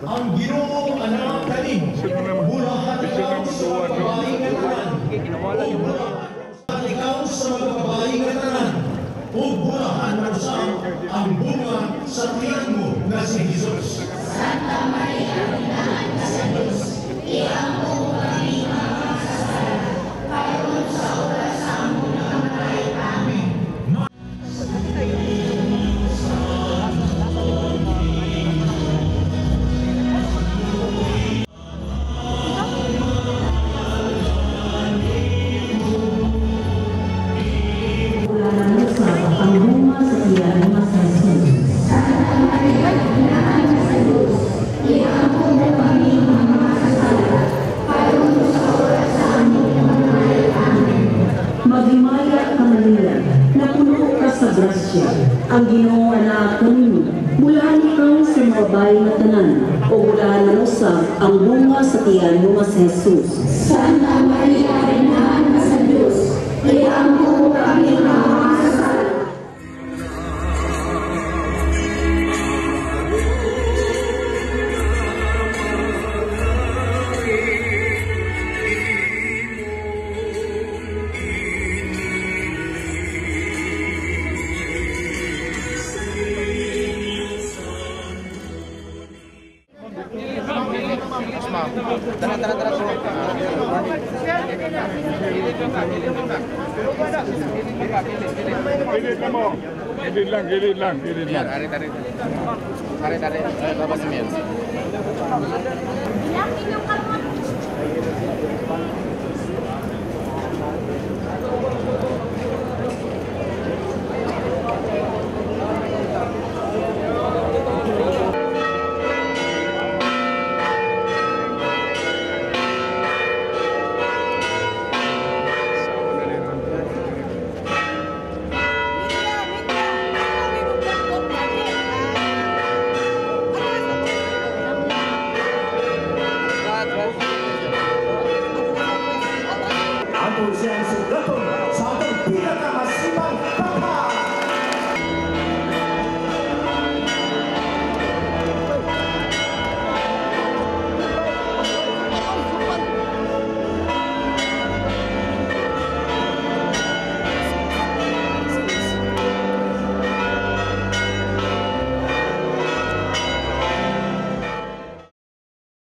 ang Ginoong anak kanin, bulahan ikaw sa mga babae nga tanan, bulahan ikaw sa mga babae nga tanan, o bulahan na usap ang bunga sa tiyan mo na si Jesus. Santa Maria, Inahan ka sa Diyos, iampo kami mga kasalanan, karon sa oras sa among namatay. Amen. Ang Ginoo anak kanimo, bulahan ikaw sa mga babae nga tanan, o bulahan na usab ang bunga sa tiyan mo nga si Jesus. Santa Maria, Inahan ka sa Diyos, iampo kami mga kasalanan. Gilid lang. Tarik. Babas niya. Ato siyang sugato